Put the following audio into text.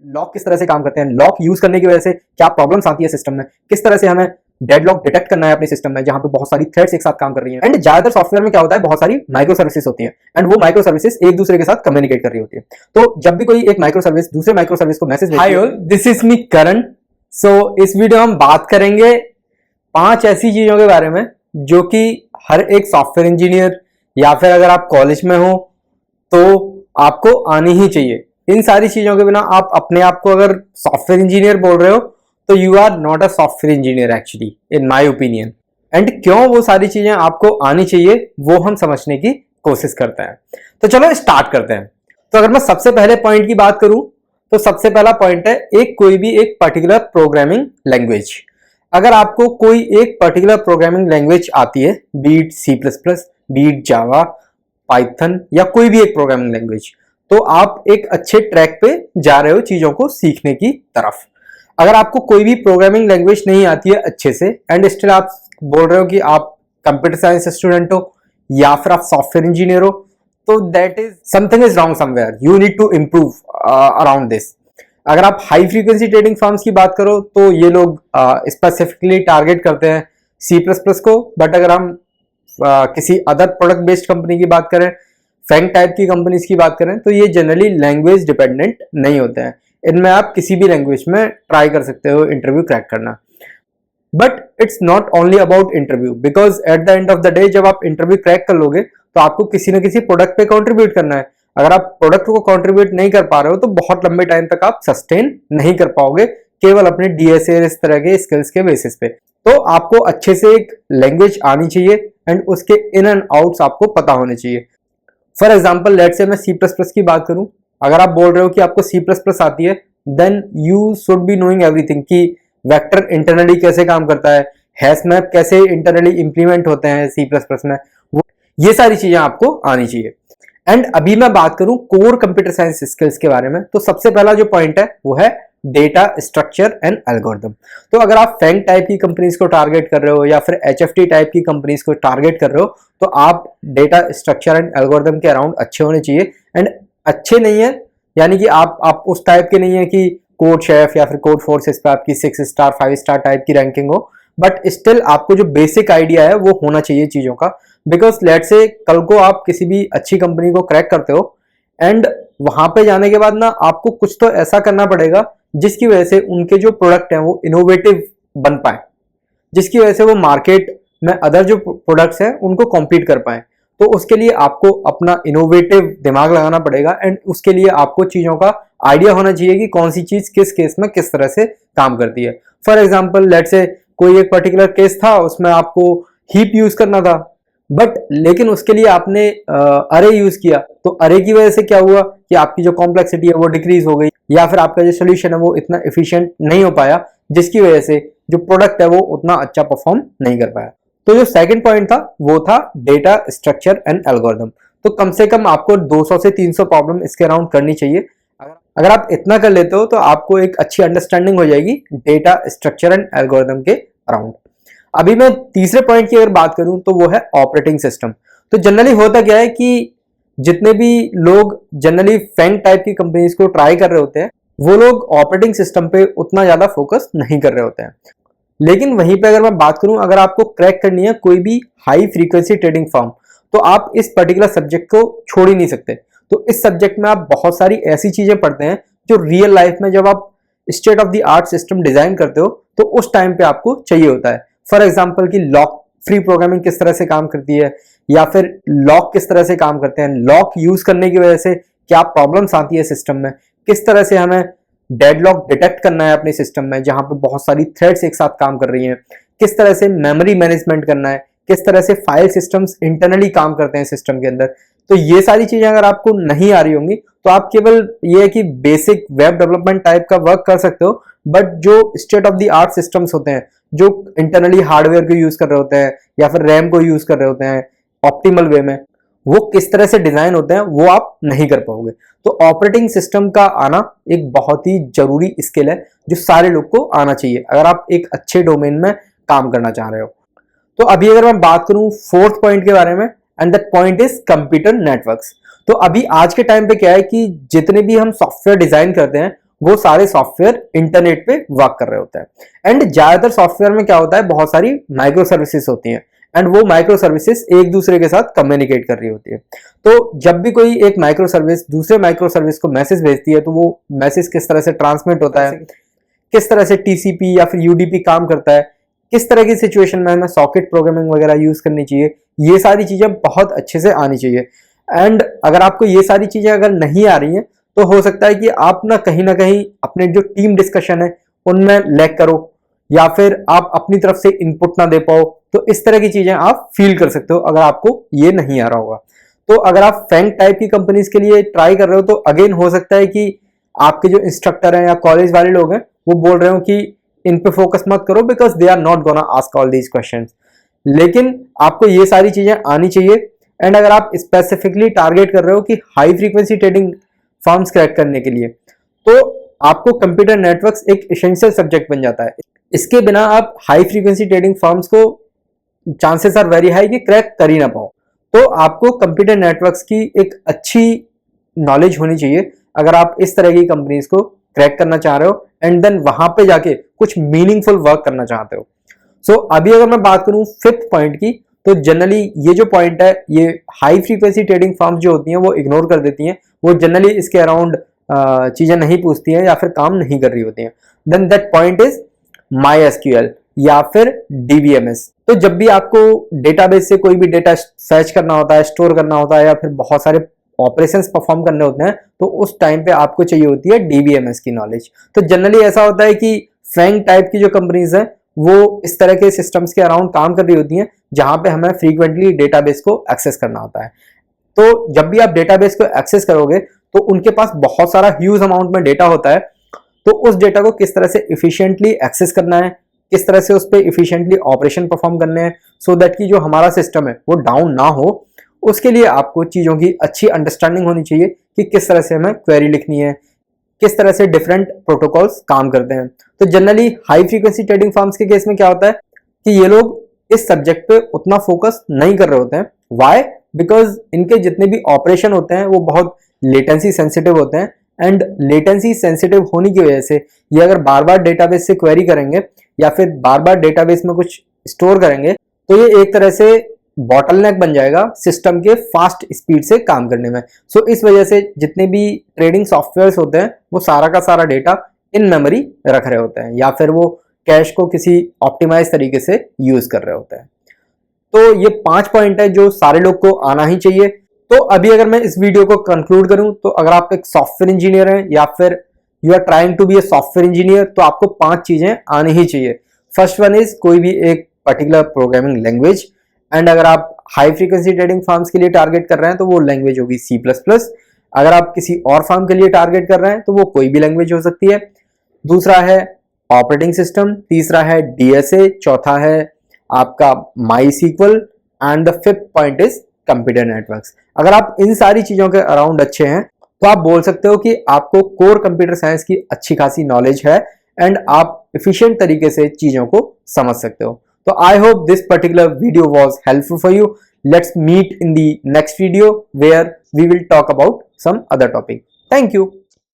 Lock किस तरह से काम करते हैं, लॉक यूज करने की वजह से क्या प्रॉब्लम्स आती है सिस्टम में, किस तरह से हमें डेडलॉक डिटेक्ट करना है अपने सिस्टम में जहां पे बहुत सारी थ्रेड्स एक साथ काम कर रही हैं। एंड ज्यादातर सॉफ्टवेयर में क्या होता है, बहुत सारी माइक्रो सर्विसेज होती हैं एंड वो माइक्रो सर्विसेज एक दूसरे के साथ कम्युनिकेट कर रही होती है। तो जब भी कोई एक माइक्रो सर्विस दूसरे माइक्रो सर्विस को message, hi all, this is me Karan. So इस वीडियो में हम बात करेंगे 5 ऐसी चीजों के बारे में जो कि हर एक सॉफ्टवेयर इंजीनियर या फिर अगर आप कॉलेज में हो तो आपको आनी ही चाहिए। इन सारी चीजों के बिना आप अपने आप को अगर सॉफ्टवेयर इंजीनियर बोल रहे हो तो you are not a software engineer actually, in my opinion. And क्यों वो सारी चीजें आपको आनी चाहिए वो हम समझने की कोशिश करते हैं। तो चलो स्टार्ट करते हैं। तो अगर मैं सबसे पहले पॉइंट की बात करूं तो सबसे पहला पॉइंट है कोई भी एक पर्टिकुलर प्रोग्रामिंग लैंग्वेज। अगर आपको कोई एक पर्टिकुलर प्रोग्रामिंग लैंग्वेज आती है, be it C plus plus, be it Java, Python या कोई भी एक प्रोग्रामिंग लैंग्वेज, तो आप एक अच्छे ट्रैक पे जा रहे हो चीजों को सीखने की तरफ। अगर आपको कोई भी प्रोग्रामिंग लैंग्वेज नहीं आती है अच्छे से एंड स्टिल आप बोल रहे हो कि आप कंप्यूटर साइंस स्टूडेंट हो या फिर आप सॉफ्टवेयर इंजीनियर हो, तो that is something is wrong somewhere, you need to improve around this. अगर आप हाई फ्रीक्वेंसी ट्रेडिंग फर्म्स की बात करो तो ये लोग स्पेसिफिकली टारगेट करते हैं सी प्लस प्लस को, बट अगर हम किसी अदर प्रोडक्ट बेस्ड कंपनी की बात करें, फैंग टाइप की कंपनीज की बात करें, तो ये जनरली लैंग्वेज डिपेंडेंट नहीं होते हैं। इनमें आप किसी भी लैंग्वेज में ट्राई कर सकते हो इंटरव्यू क्रैक करना। But it's not only about interview, because at the end of the day जब आप इंटरव्यू क्रैक कर लोगे तो आपको किसी न किसी प्रोडक्ट पे कॉन्ट्रीब्यूट करना है। अगर आप प्रोडक्ट को कॉन्ट्रीब्यूट नहीं कर पा रहे हो तो बहुत लंबे टाइम तक आप सस्टेन नहीं कर पाओगे केवल अपने डीएसए इस तरह के स्किल्स के बेसिस पे। तो आपको अच्छे से एक लैंग्वेज आनी चाहिए एंड उसके इन एंड आउट्स आपको पता होने चाहिए। फॉर एग्जाम्पल लेट्स से मैं सी प्लस प्लस की बात करूं, अगर आप बोल रहे हो कि आपको सी प्लस प्लस आती है, then you should be knowing everything कि वेक्टर इंटरनली कैसे काम करता है, हैश मैप कैसे इंटरनली इंप्लीमेंट होते हैं सी प्लस प्लस में, ये सारी चीजें आपको आनी चाहिए। एंड अभी मैं बात करूं कोर कंप्यूटर साइंस स्किल्स के बारे में, तो सबसे पहला जो पॉइंट है वो है डेटा स्ट्रक्चर एंड एल्गोरिथम। तो अगर आप फैंग टाइप की कंपनीज को टारगेट कर रहे हो या फिर एचएफटी टाइप की कंपनीज को टारगेट कर रहे हो तो आप डेटा स्ट्रक्चर एंड एल्गोरिथम के अराउंड अच्छे होने चाहिए। एंड अच्छे नहीं है यानी कि आप उस टाइप के नहीं है कि कोड शेफ या फिर कोड फोर्सेस पे आपकी 6 स्टार 5 स्टार टाइप की रैंकिंग हो, बट स्टिल आपको जो बेसिक आइडिया है वो होना चाहिए चीजों का। बिकॉज लेट से कल को आप किसी भी अच्छी कंपनी को क्रैक करते हो एंड वहां पे जाने के बाद ना आपको कुछ तो ऐसा करना पड़ेगा जिसकी वजह से उनके जो प्रोडक्ट हैं वो इनोवेटिव बन पाए, जिसकी वजह से वो मार्केट में अदर जो प्रोडक्ट्स हैं उनको कॉम्पीट कर पाए। तो उसके लिए आपको अपना इनोवेटिव दिमाग लगाना पड़ेगा एंड उसके लिए आपको चीजों का आइडिया होना चाहिए कि कौन सी चीज किस केस में किस तरह से काम करती है। फॉर एग्जाम्पल लेट से कोई एक पर्टिकुलर केस था, उसमें आपको हीप यूज करना था, बट लेकिन उसके लिए आपने अरे यूज किया, तो अरे की वजह से क्या हुआ कि आपकी जो कॉम्प्लेक्सिटी है वो डिक्रीज हो गई या फिर आपका जो सोल्यूशन है वो इतना एफिशिएंट नहीं हो पाया, जिसकी वजह से जो प्रोडक्ट है वो उतना अच्छा परफॉर्म नहीं कर पाया। तो जो सेकंड पॉइंट था वो था डेटा स्ट्रक्चर एंड एल्गोरिथम। तो कम से कम आपको 200 से 300 प्रॉब्लम इसके अराउंड करनी चाहिए। अगर आप इतना कर लेते हो तो आपको एक अच्छी अंडरस्टैंडिंग हो जाएगी डेटा स्ट्रक्चर एंड एल्गोरिथम के अराउंड। अभी मैं तीसरे पॉइंट की अगर बात करूं तो वो है ऑपरेटिंग सिस्टम। तो जनरली होता क्या है कि जितने भी लोग जनरली फैंग टाइप की कंपनीज को ट्राई कर रहे होते हैं वो लोग ऑपरेटिंग सिस्टम पे उतना ज्यादा फोकस नहीं कर रहे होते हैं। लेकिन वहीं पे अगर मैं बात करूं, अगर आपको क्रैक करनी है कोई भी हाई फ्रीक्वेंसी ट्रेडिंग फर्म, तो आप इस पर्टिकुलर सब्जेक्ट को छोड़ ही नहीं सकते। तो इस सब्जेक्ट में आप बहुत सारी ऐसी चीजें पढ़ते हैं जो रियल लाइफ में जब आप state of the art system design करते हो तो उस टाइम पे आपको चाहिए होता है। फॉर एग्जाम्पल कि लॉक फ्री प्रोग्रामिंग किस तरह से काम करती है या फिर लॉक किस तरह से काम करते हैं, लॉक यूज करने की वजह से क्या प्रॉब्लम्स आती है सिस्टम में, किस तरह से हमें डेडलॉक डिटेक्ट करना है अपने सिस्टम में जहां पे बहुत सारी थ्रेड्स एक साथ काम कर रही हैं, किस तरह से मेमोरी मैनेजमेंट करना है, किस तरह से फाइल सिस्टम्स इंटरनली काम करते हैं सिस्टम के अंदर। तो ये सारी चीजें अगर आपको नहीं आ रही होंगी तो आप केवल ये है कि बेसिक वेब डेवलपमेंट टाइप का वर्क कर सकते हो, बट जो state of the art systems होते हैं जो इंटरनली हार्डवेयर को यूज कर रहे होते हैं या फिर रैम को यूज कर रहे होते हैं ऑप्टिमल वे में, वो किस तरह से डिजाइन होते हैं वो आप नहीं कर पाओगे। तो ऑपरेटिंग सिस्टम का आना एक बहुत ही जरूरी स्किल है जो सारे लोग को आना चाहिए अगर आप एक अच्छे डोमेन में काम करना चाह रहे हो। तो अभी अगर मैं बात करूं फोर्थ पॉइंट के बारे में, and that point is computer networks. तो अभी आज के टाइम पे क्या है कि जितने भी हम सॉफ्टवेयर डिजाइन करते हैं वो सारे सॉफ्टवेयर इंटरनेट पे वर्क कर रहे होते हैं। एंड ज्यादातर सॉफ्टवेयर में क्या होता है, बहुत सारी माइक्रो सर्विसेज होती हैं एंड वो माइक्रो सर्विसेज एक दूसरे के साथ कम्युनिकेट कर रही होती है। तो जब भी कोई एक माइक्रो सर्विस दूसरे माइक्रो सर्विस को मैसेज भेजती है तो वो मैसेज किस तरह से ट्रांसमिट होता है, किस तरह से टीसीपी या फिर यूडीपी काम करता है, किस तरह की सिचुएशन में हमें सॉकेट प्रोग्रामिंग वगैरह यूज करनी चाहिए, ये सारी चीजें बहुत अच्छे से आनी चाहिए। एंड अगर आपको ये सारी चीजें अगर नहीं आ रही हैं तो हो सकता है कि आप ना कहीं अपने जो टीम डिस्कशन है उनमें लैग करो या फिर आप अपनी तरफ से इनपुट ना दे पाओ। तो इस तरह की चीजें आप फील कर सकते हो अगर आपको ये नहीं आ रहा होगा। तो अगर आप फैंग टाइप की कंपनीज के लिए ट्राई कर रहे हो तो अगेन हो सकता है कि आपके जो इंस्ट्रक्टर हैं या कॉलेज वाले लोग हैं वो बोल रहे हो कि इन पे फोकस मत करो because they are not gonna ask all these questions. लेकिन आपको ये सारी चीजें आनी चाहिए। एंड अगर आप स्पेसिफिकली टारगेट कर रहे हो कि high frequency trading firms crack करने के लिए तो आपको कंप्यूटर नेटवर्क्स एक एसेंशियल सब्जेक्ट बन जाता है। इसके बिना आप हाई फ्रीक्वेंसी ट्रेडिंग फर्म्स को चांसेस आर वेरी हाई कि क्रैक कर ही ना पाओ। तो आपको कंप्यूटर नेटवर्क्स की एक अच्छी नॉलेज होनी चाहिए अगर आप इस तरह की कंपनीज को क्रैक करना चाह रहे हो एंड देन वहां पे जाके कुछ मीनिंगफुल वर्क करना चाहते हो। सो अभी अगर मैं बात करूं फिफ्थ पॉइंट की तो जनरली ये जो पॉइंट है ये हाई फ्रीक्वेंसी ट्रेडिंग फर्म्स जो होती हैं वो इग्नोर कर देती हैं, वो जनरली इसके अराउंड चीजें नहीं पूछती हैं या फिर काम नहीं कर रही होती हैं। Then that point is MySQL या फिर DBMS। तो जब भी आपको डेटाबेस से कोई भी डेटा सर्च करना होता है, स्टोर करना होता है या फिर बहुत सारे ऑपरेशंस परफॉर्म करने होते हैं तो उस टाइम पे आपको चाहिए होती है DBMS की नॉलेज। तो जनरली ऐसा होता है कि फैंग टाइप की जो कंपनीज हैं वो इस तरह के सिस्टम्स के अराउंड काम कर रही होती हैं जहां पे हमें फ्रीक्वेंटली डेटाबेस को एक्सेस करना होता है। तो जब भी आप डेटाबेस को एक्सेस करोगे तो उनके पास बहुत सारा ह्यूज अमाउंट में डेटा होता है। तो उस डेटा को किस तरह से इफिशिएंटली एक्सेस करना है, किस तरह से उस पर इफिशिएंटली ऑपरेशन परफॉर्म करने हैं सो दैट कि जो हमारा सिस्टम है वो डाउन ना हो, उसके लिए आपको चीजों की अच्छी अंडरस्टैंडिंग होनी चाहिए कि किस तरह से हमें क्वेरी लिखनी है, किस तरह से डिफरेंट प्रोटोकॉल्स काम करते हैं। तो generally high frequency trading firms के केस में क्या होता है कि ये लोग इस सब्जेक्ट पे उतना फोकस नहीं कर रहे होते हैं। व्हाई? बिकॉज इनके जितने भी ऑपरेशन होते हैं वो बहुत लेटेंसी सेंसिटिव होते हैं एंड लेटेंसी सेंसिटिव होने की वजह से ये अगर बार बार डेटाबेस से क्वेरी करेंगे या फिर बार बार डेटाबेस में कुछ स्टोर करेंगे तो ये एक तरह से बॉटलनेक बन जाएगा सिस्टम के फास्ट स्पीड से काम करने में। सो इस वजह से जितने भी ट्रेडिंग सॉफ्टवेयर्स होते हैं वो सारा का सारा डेटा इन मेमोरी रख रहे होते हैं या फिर वो कैश को किसी ऑप्टिमाइज तरीके से यूज कर रहे होते हैं। तो ये 5 पॉइंट है जो सारे लोग को आना ही चाहिए। तो अभी अगर मैं इस वीडियो को कंक्लूड करूं तो अगर आप एक सॉफ्टवेयर इंजीनियर हैं या फिर you are trying to be a software engineer तो आपको 5 चीजें आनी ही चाहिए। फर्स्ट वन इज कोई भी एक पर्टिकुलर प्रोग्रामिंग लैंग्वेज। एंड अगर आप हाई फ्रीक्वेंसी ट्रेडिंग फर्म्स के लिए टारगेट कर रहे हैं तो वो लैंग्वेज होगी C++। अगर आप किसी और फर्म के लिए टारगेट कर रहे हैं तो वो कोई भी लैंग्वेज हो सकती है। दूसरा है ऑपरेटिंग सिस्टम, तीसरा है DSA, चौथा है आपका MySQL and the fifth point is computer networks. अगर आप इन सारी चीजों के अराउंड अच्छे हैं तो आप बोल सकते हो कि आपको कोर कंप्यूटर साइंस की अच्छी खासी नॉलेज है एंड आप एफिशिएंट तरीके से चीजों को समझ सकते हो। So I hope this particular video was helpful for you. Let's meet in the next video where we will talk about some other topic. Thank you.